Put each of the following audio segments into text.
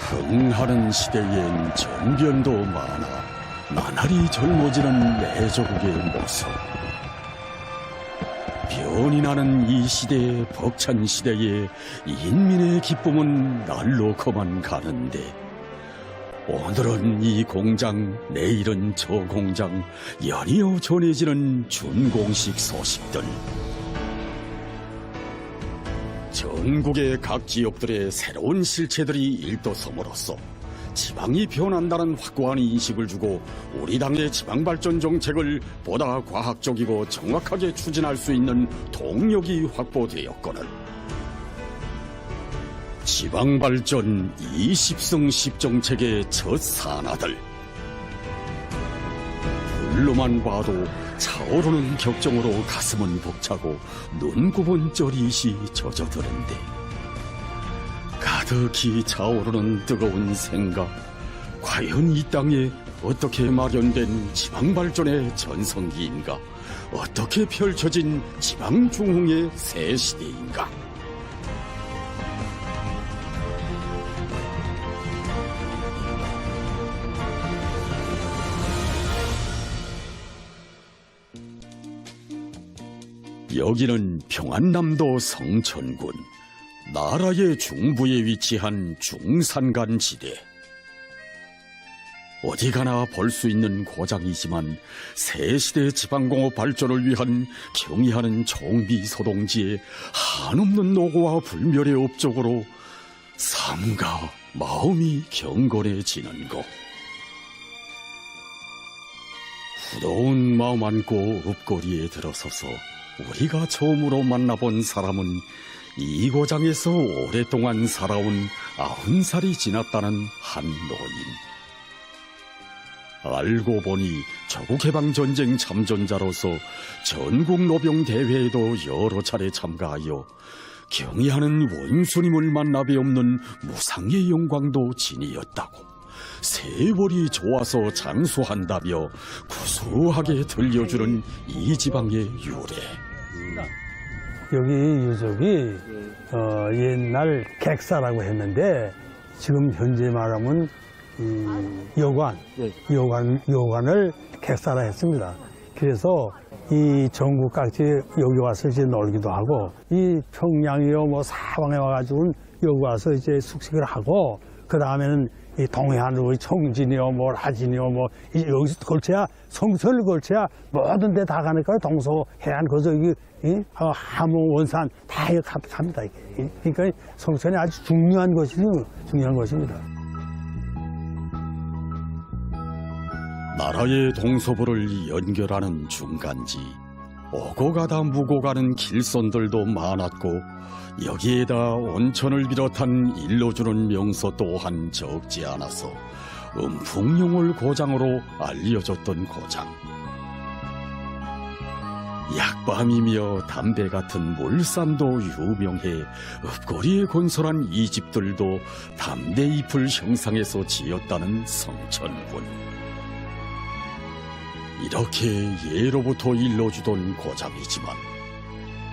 흥하는 시대엔 전변도 많아 나날이 젊어지는 내 조국의 모습. 변이 나는 이 시대의 벅찬 시대에 인민의 기쁨은 날로 커만 가는데, 오늘은 이 공장, 내일은 저 공장, 연이어 전해지는 준공식 소식들. 전국의 각 지역들의 새로운 실체들이 일도섬으로써 지방이 변한다는 확고한 인식을 주고 우리 당의 지방발전 정책을 보다 과학적이고 정확하게 추진할 수 있는 동력이 확보되었거늘 지방발전 20승 10정책의 첫 산하들. 불로만 봐도 차오르는 격정으로 가슴은 벅차고 눈곱은 쩌릿이 젖어드는데, 가득히 차오르는 뜨거운 생각, 과연 이 땅에 어떻게 마련된 지방발전의 전성기인가, 어떻게 펼쳐진 지방중흥의 새 시대인가. 여기는 평안남도 성천군, 나라의 중부에 위치한 중산간지대. 어디 가나 볼 수 있는 고장이지만 새시대 지방공업 발전을 위한 경의하는 총비소동지의 한없는 노고와 불멸의 업적으로 삶과 마음이 경건해지는 곳. 후더운 마음 안고 읍거리에 들어서서 우리가 처음으로 만나본 사람은 이 고장에서 오랫동안 살아온 90살이 지났다는 한 노인. 알고 보니 조국해방전쟁 참전자로서 전국노병대회에도 여러 차례 참가하여 경의하는 원수님을 만나 뵈없는 무상의 영광도 지니었다고 세월이 좋아서 장수한다며 구수하게 들려주는 이 지방의 유래. 여기 유적이 옛날 객사라고 했는데 지금 현재 말하면 여관을 객사라 했습니다. 그래서 이 전국 각지 여기 와서 이제 놀기도 하고, 이 평양이요 뭐 사방에 와가지고 여기 와서 이제 숙식을 하고, 그 다음에는 이 동해안으로 청진이요 뭐 하진이요 뭐 여기서 걸쳐야 성서를 걸쳐야 모든 데 다 가니까 동서 해안 거저 함흥 원산 다 갑니다. 그러니까 성천이 아주 중요한 것입니다. 나라의 동서부를 연결하는 중간지, 오고 가다 묵고 가는 길선들도 많았고, 여기에다 온천을 비롯한 일러주는 명소 또한 적지 않아서 음풍용을 고장으로 알려졌던 고장. 약밤이며 담배 같은 물산도 유명해 읍거리에 건설한 이 집들도 담대잎을 형상해서 지었다는 성천군. 이렇게 예로부터 일러주던 고장이지만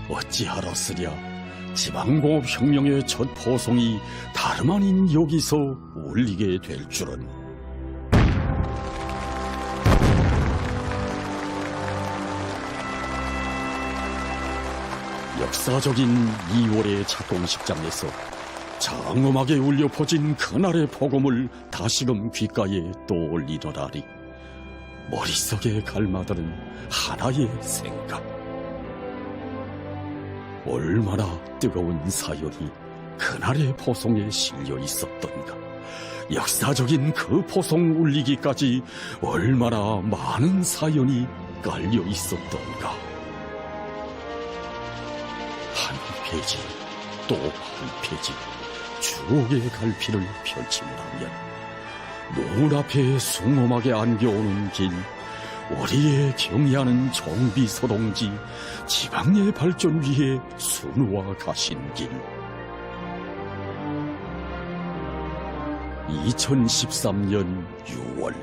어찌하렀으랴 지방공업혁명의 첫 포송이 다름 아닌 여기서 울리게 될 줄은. 역사적인 2월의 착공식장에서 장엄하게 울려 퍼진 그날의 폭음을 다시금 귓가에 떠올리노라리 머릿속에 갈마드는 하나의 생각. 얼마나 뜨거운 사연이 그날의 포송에 실려 있었던가. 역사적인 그 포송 울리기까지 얼마나 많은 사연이 깔려 있었던가. 한 페이지 또 한 페이지 추억의 갈피를 펼친다면 눈앞에 숭엄하게 안겨오는 길, 우리의 경의하는 총비소동지, 지방의 발전 위에 수놓아 가신 길. 2013년 6월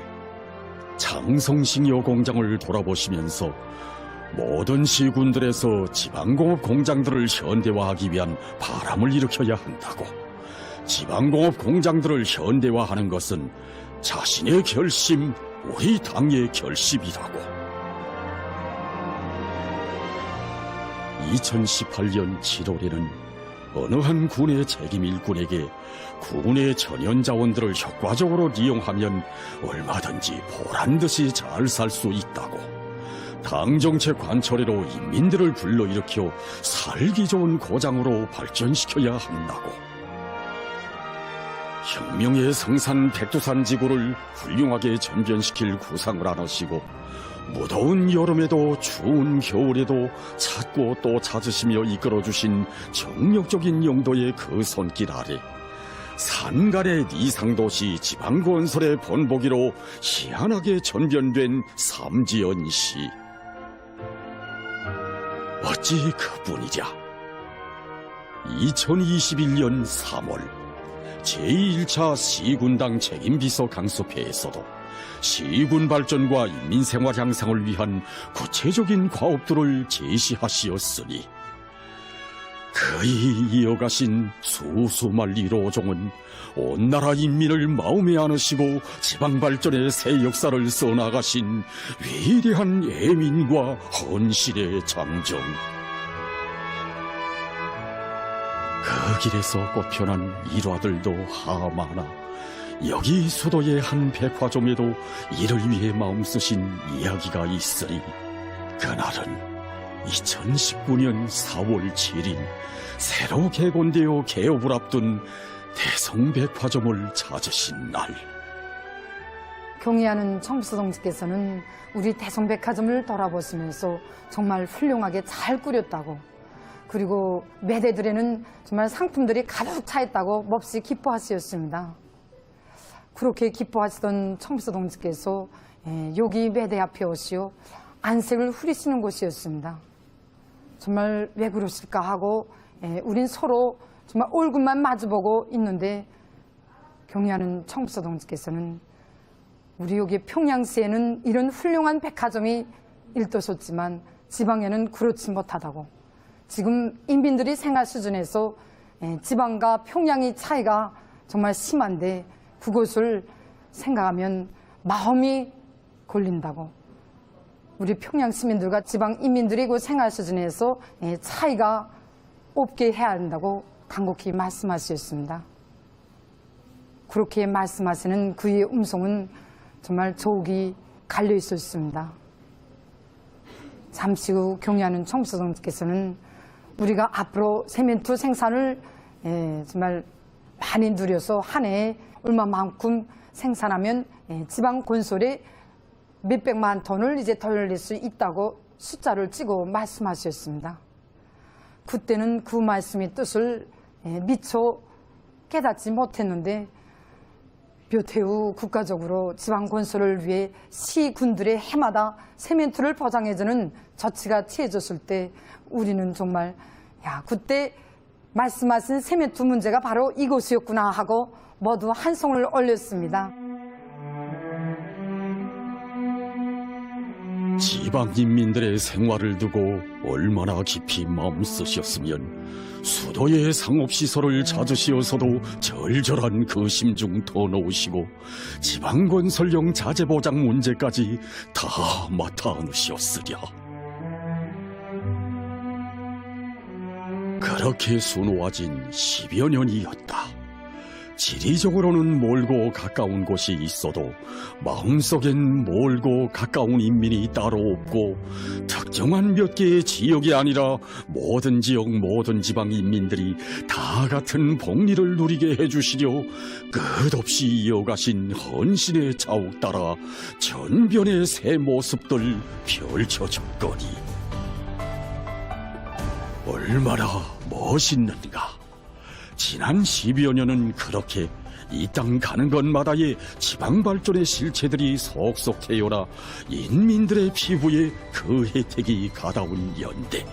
장성식여 공장을 돌아보시면서 모든 시군들에서 지방공업 공장들을 현대화하기 위한 바람을 일으켜야 한다고, 지방공업 공장들을 현대화하는 것은 자신의 결심, 우리 당의 결심이라고. 2018년 7월에는 어느 한 군의 책임 일꾼에게 군의 전연 자원들을 효과적으로 이용하면 얼마든지 보란듯이 잘 살 수 있다고 당정책 관철회로 인민들을 불러일으켜 살기 좋은 고장으로 발전시켜야 한다고. 혁명의 성산 백두산 지구를 훌륭하게 전변시킬 구상을 안으시고 무더운 여름에도 추운 겨울에도 찾고 또 찾으시며 이끌어주신 정력적인 영도의 그 손길 아래 산간의 이상도시 지방건설의 본보기로 희한하게 전변된 삼지연시. 어찌 그뿐이랴. 2021년 3월 제1차 시군당 책임비서 강습회에서도 시군 발전과 인민생활 향상을 위한 구체적인 과업들을 제시하시었으니 그이 이어가신 수수말리 로종은 온 나라 인민을 마음에 안으시고 지방발전의 새 역사를 써나가신 위대한 애민과 헌신의 장정. 그 길에서 꽃펴난 일화들도 하마나 여기 수도의 한 백화점에도 이를 위해 마음 쓰신 이야기가 있으니 그날은 2019년 4월 7일 새로 개건되어 개업을 앞둔 대성백화점을 찾으신 날. 경의하는 청부서동지께서는 우리 대성백화점을 돌아보시면서 정말 훌륭하게 잘 꾸렸다고, 그리고 매대들에는 정말 상품들이 가득 차 있다고 몹시 기뻐하셨습니다. 그렇게 기뻐하시던 청부서동지께서 여기 매대 앞에 오시어 안색을 후리시는 곳이었습니다. 정말 왜 그러실까 하고 우린 서로 정말 얼굴만 마주보고 있는데 경의하는 청부서동지께서는 우리 여기 평양시에는 이런 훌륭한 백화점이 일떠섰지만 지방에는 그렇지 못하다고, 지금 인민들이 생활 수준에서 지방과 평양의 차이가 정말 심한데 그것을 생각하면 마음이 걸린다고, 우리 평양 시민들과 지방 인민들이 그 생활 수준에서 차이가 없게 해야 한다고 간곡히 말씀하셨습니다. 그렇게 말씀하시는 그의 음성은 정말 저욱이 갈려 있었습니다. 잠시 후 경의하는 청부서동지께서는 우리가 앞으로 세멘트 생산을 정말 많이 누려서 한 해에 얼마만큼 생산하면 지방 건설에 몇백만 톤을 이제 돌릴 수 있다고 숫자를 찍어 말씀하셨습니다. 그때는 그 말씀의 뜻을 미처 깨닫지 못했는데 몇 해 후 국가적으로 지방 건설을 위해 시군들의 해마다 세멘트를 보장해주는 조치가 취해졌을 때 우리는 정말 그때 말씀하신 세멘트 문제가 바로 이것이었구나 하고 모두 한성을 올렸습니다. 지방 인민들의 생활을 두고 얼마나 깊이 마음 쓰셨으면 수도의 상업시설을 찾으시어서도 절절한 그 심중 터놓으시고 지방건설용 자재보장 문제까지 다 맡아 안으셨으랴. 그렇게 수놓아진 10여 년이었다. 지리적으로는 멀고 가까운 곳이 있어도 마음속엔 멀고 가까운 인민이 따로 없고 특정한 몇 개의 지역이 아니라 모든 지역 모든 지방 인민들이 다 같은 복리를 누리게 해주시려 끝없이 이어가신 헌신의 자욱 따라 전변의 새 모습들 펼쳐졌거니 얼마나 멋있는가. 지난 10여 년은 그렇게 이 땅 가는 곳마다의 지방발전의 실체들이 속속 태어나 인민들의 피부에 그 혜택이 가다운 연대.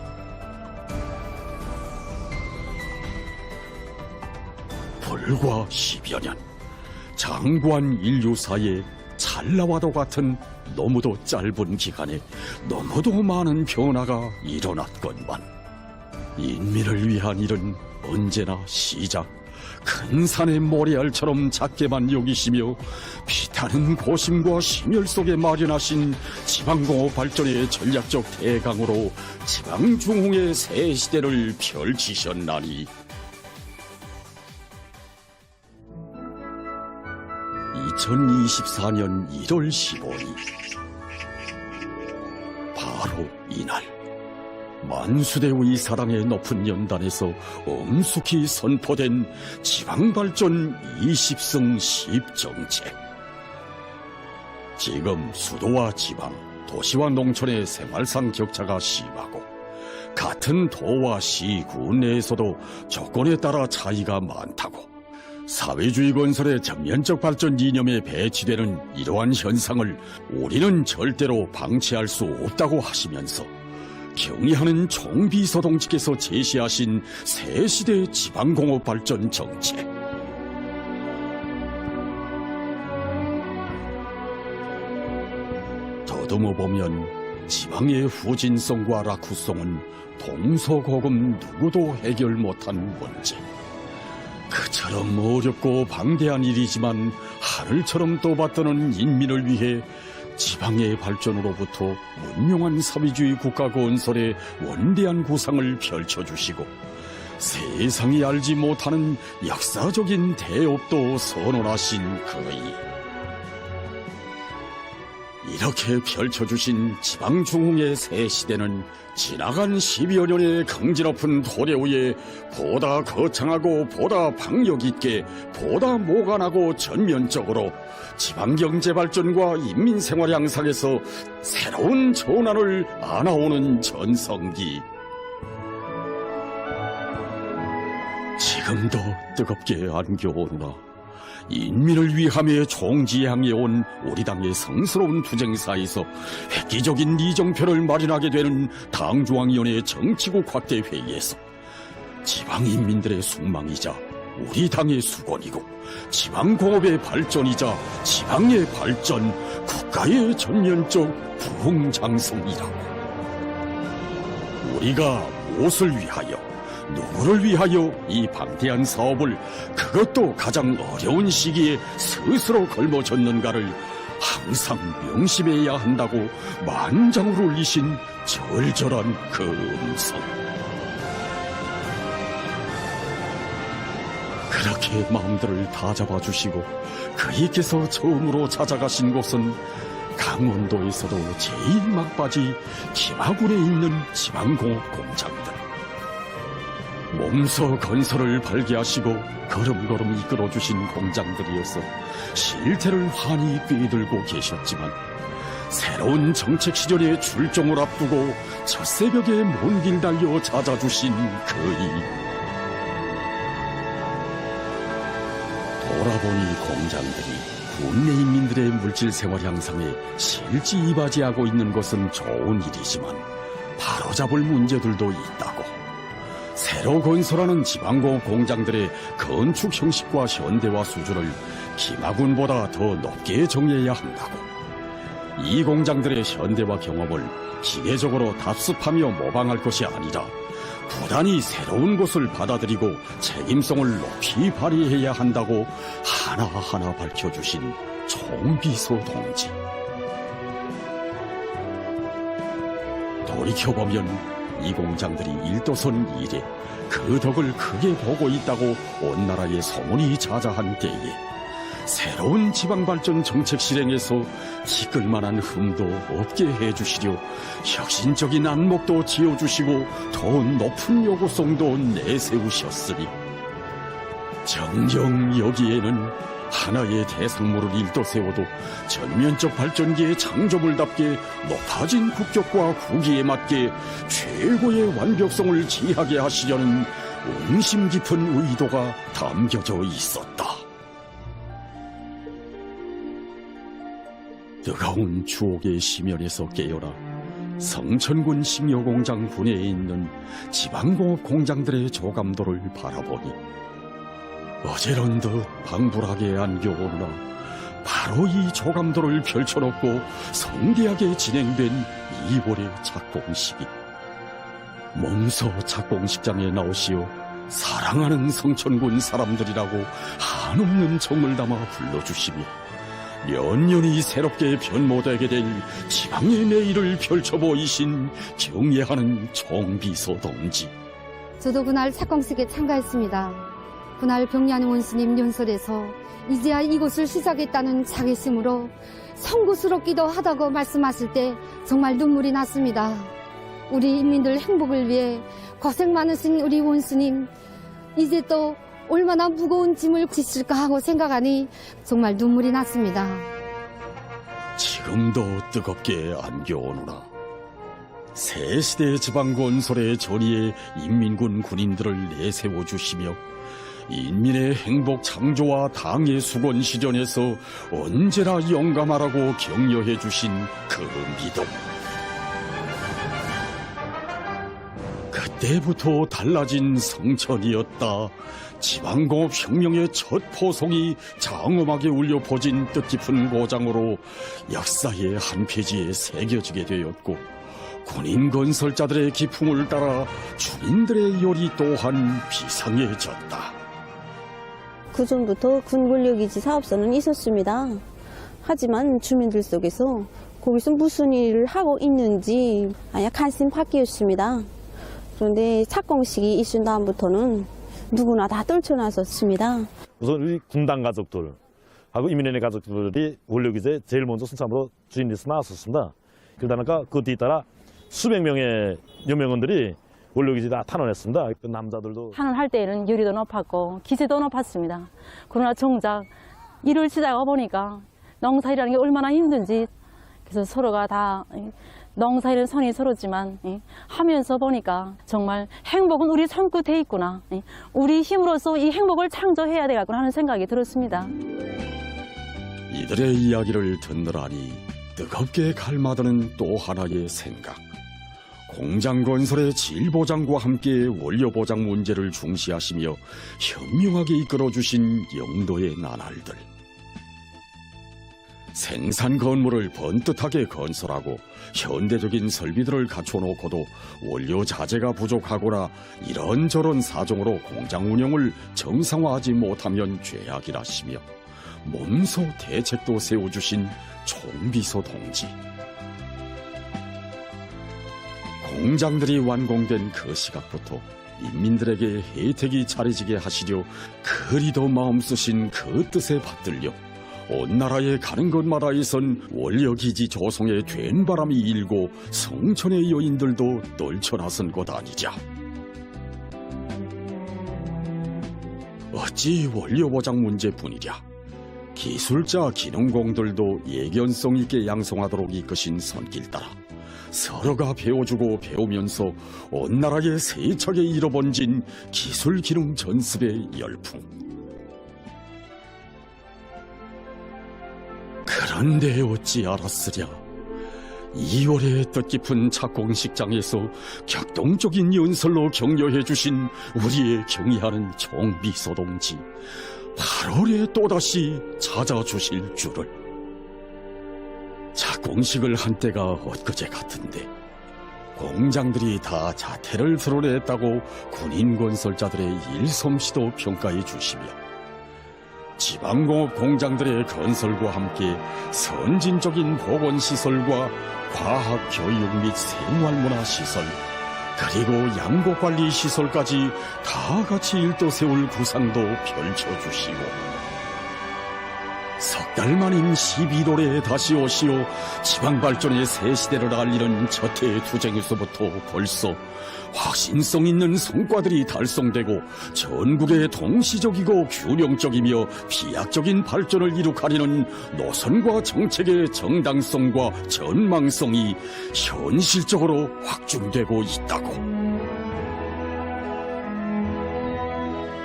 불과 10여 년, 장관 인류사의 찰나와도 같은 너무도 짧은 기간에 너무도 많은 변화가 일어났건만 인민을 위한 일은 언제나 시작 큰 산의 모래알처럼 작게만 여기시며 피타는 고심과 심혈 속에 마련하신 지방공업 발전의 전략적 대강으로 지방중흥의 새 시대를 펼치셨나니 2024년 1월 15일 바로 이날 만수대의 사랑의 높은 연단에서 엄숙히 선포된 지방발전 20승 10정책. 지금 수도와 지방, 도시와 농촌의 생활상 격차가 심하고 같은 도와 시, 군 내에서도 조건에 따라 차이가 많다고 사회주의 건설의 전면적 발전 이념에 배치되는 이러한 현상을 우리는 절대로 방치할 수 없다고 하시면서 경의하는 총비서동지께서 제시하신 새시대 지방공업 발전 정책. 더듬어 보면 지방의 후진성과 라쿠성은 동서고금 누구도 해결 못한 문제. 그처럼 어렵고 방대한 일이지만 하늘처럼 떠받드는 인민을 위해 지방의 발전으로부터 문명한 사회주의 국가 건설의 원대한 구상을 펼쳐주시고 세상이 알지 못하는 역사적인 대업도 선언하신 그이. 이렇게 펼쳐주신 지방중흥의 새 시대는 지나간 10여 년의 강진높은 도래 위에 보다 거창하고 보다 박력있게 보다 모관하고 전면적으로 지방경제발전과 인민생활 향상에서 새로운 전환을 안아오는 전성기. 지금도 뜨겁게 안겨오노라. 인민을 위함에 총지향해온 우리 당의 성스러운 투쟁사에서 획기적인 이정표를 마련하게 되는 당중앙위원회 정치국 확대 회의에서 지방인민들의 숙망이자 우리 당의 수건이고 지방공업의 발전이자 지방의 발전, 국가의 전면적 부흥장성이라고. 우리가 무엇을 위하여 누구를 위하여 이 방대한 사업을 그것도 가장 어려운 시기에 스스로 걸머졌는가를 항상 명심해야 한다고 만장을 울리신 절절한 그 음성. 그렇게 마음들을 다잡아 주시고 그이께서 처음으로 찾아가신 곳은 강원도에서도 제일 막바지 김하군에 있는 지방공업 공장들. 몸소 건설을 발기하시고 걸음걸음 이끌어주신 공장들이어서 실태를 환히 꿰들고 계셨지만 새로운 정책 시절의 출정을 앞두고 첫 새벽에 먼 길 달려 찾아주신 그이. 돌아보니 공장들이 국내 인민들의 물질 생활 향상에 실지 이바지하고 있는 것은 좋은 일이지만 바로잡을 문제들도 있다고. 새로 건설하는 지방공업 공장들의 건축 형식과 현대화 수준을 김하군보다 더 높게 정해야 한다고. 이 공장들의 현대화 경험을 기계적으로 답습하며 모방할 것이 아니라 부단히 새로운 것을 받아들이고 책임성을 높이 발휘해야 한다고 하나하나 밝혀주신 총비서 동지. 돌이켜보면 이 공장들이 일도선 일에 그 덕을 크게 보고 있다고 온 나라에 소문이 자자한 때에 새로운 지방발전 정책 실행에서 기끌만한 흠도 없게 해주시려 혁신적인 안목도 지어주시고 더 높은 요구성도 내세우셨으니 정녕 여기에는 하나의 대상물을 일떠세워도 전면적 발전기의 창조물답게 높아진 국격과 국위에 맞게 최고의 완벽성을 지하게 하시려는 응심 깊은 의도가 담겨져 있었다. 뜨거운 추억의 심연에서 깨어나 성천군 식료공장 분해에 있는 지방공업 공장들의 조감도를 바라보니 어제런 듯 방불하게 안겨오느라 바로 이 조감도를 펼쳐놓고 성대하게 진행된 2월의 착공식이 몸소 착공식장에 나오시어 사랑하는 성천군 사람들이라고 한없는 정을 담아 불러주시며 연년이 새롭게 변모되게 될 지방의 내일을 펼쳐 보이신 경애하는 총비서 동지. 저도 그날 착공식에 참가했습니다. 그날 병리하는 원수님 연설에서 이제야 이곳을 시작했다는 자긍심으로 송구스럽기도 하다고 말씀하실 때 정말 눈물이 났습니다. 우리 인민들 행복을 위해 고생 많으신 우리 원수님, 이제 또 얼마나 무거운 짐을 지실까 하고 생각하니 정말 눈물이 났습니다. 지금도 뜨겁게 안겨오노라. 새 시대 지방건설의 전의에 인민군 군인들을 내세워 주시며 인민의 행복 창조와 당의 수건 실현에서 언제나 영감하라고 격려해 주신 그 믿음. 그때부터 달라진 성천이었다. 지방공업혁명의 첫 포송이 장엄하게 울려 퍼진 뜻깊은 고장으로 역사의 한 페이지에 새겨지게 되었고, 군인 건설자들의 기풍을 따라 주민들의 열이 또한 비상해졌다. 그전부터 군권력이지 사업소는 있었습니다. 하지만 주민들 속에서 거기서 무슨 일을 하고 있는지 관심 밖이었습니다. 그런데 착공식이 있은 다음부터는 누구나 다 떨쳐나섰습니다. 우선 우리 군당 가족들하고 이민연의 가족들이 원료기지에 제일 먼저 순참으로 주인리스트 나왔었습니다. 그러다가 그 뒤따라 수백 명의 여명원들이 원료기지 다 탄원했습니다. 그 남자들도 탄원할 때에는 열이도 높았고 기세도 높았습니다. 그러나 정작 일을 시작해 보니까 농사일이라는 게 얼마나 힘든지, 그래서 서로가 다 농사일은 손이 서로지만 하면서 보니까 정말 행복은 우리 손끝에 있구나, 우리 힘으로써 이 행복을 창조해야 되겠구나 하는 생각이 들었습니다. 이들의 이야기를 듣느라니 뜨겁게 갈마드는 또 하나의 생각. 공장 건설의 질 보장과 함께 원료 보장 문제를 중시하시며 현명하게 이끌어주신 영도의 나날들. 생산 건물을 번듯하게 건설하고 현대적인 설비들을 갖춰놓고도 원료 자재가 부족하거나 이런저런 사정으로 공장 운영을 정상화하지 못하면 죄악이라시며 몸소 대책도 세워주신 총비서 동지. 공장들이 완공된 그 시각부터 인민들에게 혜택이 차려지게 하시려 그리도 마음 쓰신 그 뜻에 받들려 온 나라에 가는 곳마다에선 원료기지 조성에 된 바람이 일고 성천의 여인들도 떨쳐나선 것 아니자. 어찌 원료 보장 문제뿐이랴. 기술자 기능공들도 예견성 있게 양성하도록 이끄신 손길 따라 서로가 배워주고 배우면서 온 나라에 세차게 일어번진 기술 기능 전습의 열풍. 그런데 어찌 알았으랴. 2월의 뜻깊은 착공식장에서 격동적인 연설로 격려해 주신 우리의 경의하는 총비서 동지 8월에 또다시 찾아주실 줄을. 착공식을 한 때가 엊그제 같은데 공장들이 다 자태를 드러냈다고 군인 건설자들의 일솜씨도 평가해 주시며 지방공업 공장들의 건설과 함께 선진적인 보건시설과 과학교육 및 생활문화시설 그리고 양곡관리시설까지 다 같이 일도세울 구상도 펼쳐주시고 석 달 만인 11월에 다시 오시어 지방발전의 새 시대를 알리는 저태투쟁에서부터 벌써 확신성 있는 성과들이 달성되고 전국의 동시적이고 균형적이며 비약적인 발전을 이룩하려는 노선과 정책의 정당성과 전망성이 현실적으로 확증되고 있다고.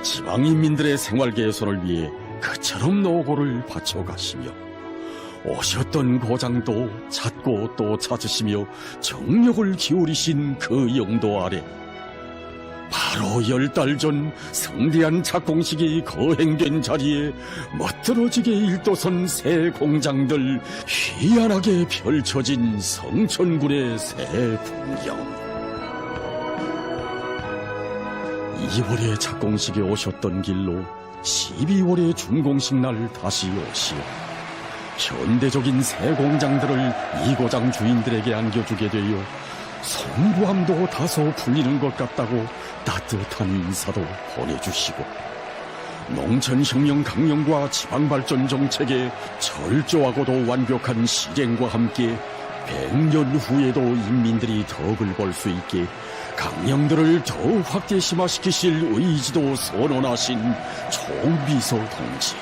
지방인민들의 생활 개선을 위해 그처럼 노고를 바쳐가시며 오셨던 고장도 찾고 또 찾으시며 정력을 기울이신 그 영도 아래 바로 10달 전 성대한 착공식이 거행된 자리에 멋들어지게 일도선 새 공장들 희한하게 펼쳐진 성천군의 새 풍경. 2월에 착공식에 오셨던 길로 12월의 준공식 날 다시 오시어 현대적인 새 공장들을 이 고장 주인들에게 안겨주게 되어 성부함도 다소 풀리는 것 같다고 따뜻한 인사도 보내주시고 농촌혁명 강령과 지방발전 정책의 철저하고도 완벽한 실행과 함께 100년 후에도 인민들이 덕을 볼 수 있게 강령들을 더욱 확대심화시키실 의지도 선언하신 총비서 동지.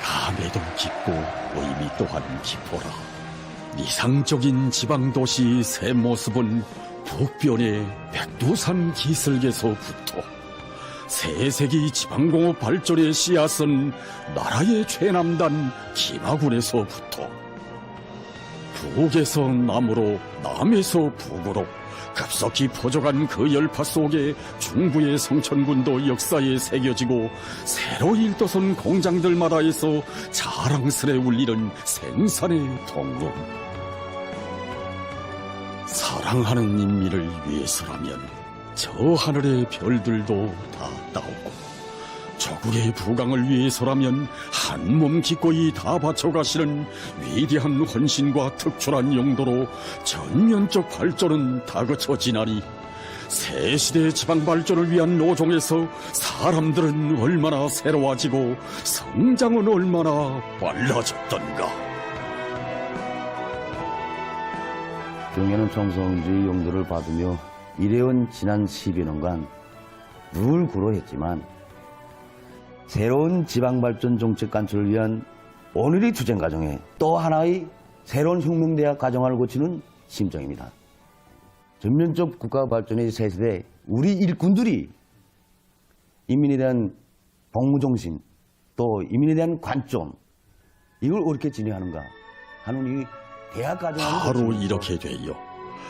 감회도 깊고 의미 또한 깊어라. 이상적인 지방도시 새 모습은 북변의 백두산 기슭에서부터 세세기 지방공업 발전의 씨앗은 나라의 최남단 김하군에서부터 북에서 남으로 남에서 북으로 급속히 퍼져간 그 열파 속에 중부의 성천군도 역사에 새겨지고 새로 일떠선 공장들마다에서 자랑스레 울리는 생산의 통로. 사랑하는 인민을 위해서라면 저 하늘의 별들도 다 따오고 조국의 부강을 위해서라면 한 몸 기꺼이 다 바쳐가시는 위대한 헌신과 특출한 용도로 전면적 발전은 다그쳐지나니 새 시대 지방 발전을 위한 노종에서 사람들은 얼마나 새로워지고 성장은 얼마나 빨라졌던가. 경연은 청성주의 용도를 받으며 일해온 지난 10여 년간 늘 구로했지만 새로운 지방발전 정책 관철을 위한 오늘의 투쟁 과정에 또 하나의 새로운 혁명대학 과정을 거치는 심정입니다. 전면적 국가발전의 새세대 우리 일꾼들이 인민에 대한 복무정신 또 인민에 대한 관점 이걸 어떻게 진행하는가 하는 이 대학 과정을 바로 이렇게 되어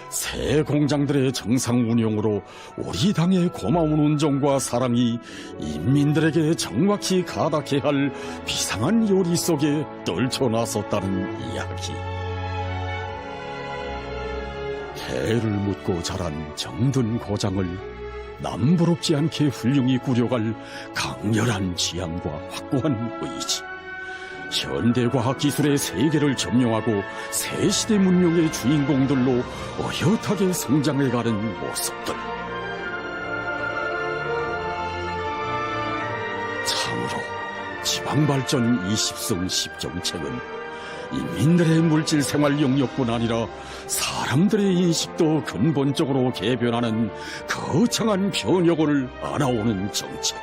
새 공장들의 정상 운영으로 우리 당의 고마운 운정과 사랑이 인민들에게 정확히 가닿게 할 비상한 요리 속에 떨쳐나섰다는 이야기. 대를 묻고 자란 정든 고장을 남부럽지 않게 훌륭히 꾸려갈 강렬한 지향과 확고한 의지. 현대과학기술의 세계를 점령하고 새시대 문명의 주인공들로 어엿하게 성장해가는 모습들. 참으로 지방발전 20성 10정책은 인민들의 물질생활 영역뿐 아니라 사람들의 인식도 근본적으로 개변하는 거창한 변혁을 안아오는 정책.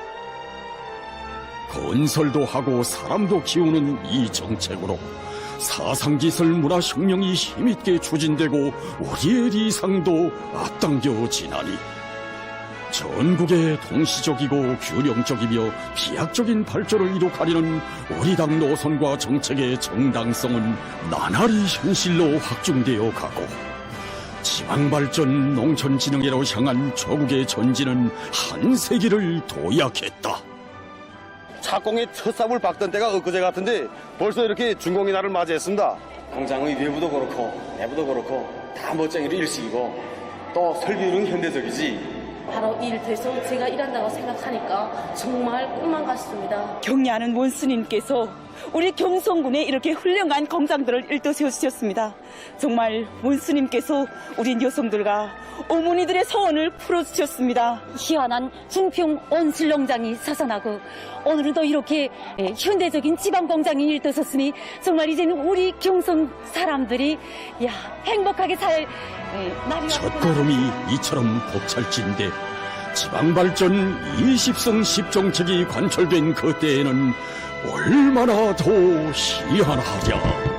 건설도 하고 사람도 키우는 이 정책으로 사상기술 문화혁명이 힘있게 추진되고 우리의 리상도 앞당겨지나니 전국의 동시적이고 균형적이며 비약적인 발전을 이룩하려는 우리 당 노선과 정책의 정당성은 나날이 현실로 확증되어 가고 지방발전 농촌진흥회로 향한 조국의 전진은 한 세기를 도약했다. 착공에 첫 삽을 박던 때가 엊그제 같은데 벌써 이렇게 준공의 날을 맞이했습니다. 공장의 외부도 그렇고 내부도 그렇고 다 멋쟁이로 일식이고 또 설비는 현대적이지. 바로 이 일터에서 제가 일한다고 생각하니까 정말 꿈만 같습니다. 경리하는 원스님께서 우리 경성군에 이렇게 훌륭한 공장들을 일떠 세워주셨습니다. 정말 원스님께서 우리 여성들과 어머니들의 소원을 풀어주셨습니다. 희한한 중평 온실농장이 자산하고 오늘은 또 이렇게 현대적인 지방공장이 일떠섰으니 정말 이제는 우리 경성 사람들이 행복하게 살 날이 첫걸음이 이처럼 벅찰진데 지방발전 20성 10정책이 관철된 그때에는 얼마나 더 희한하랴.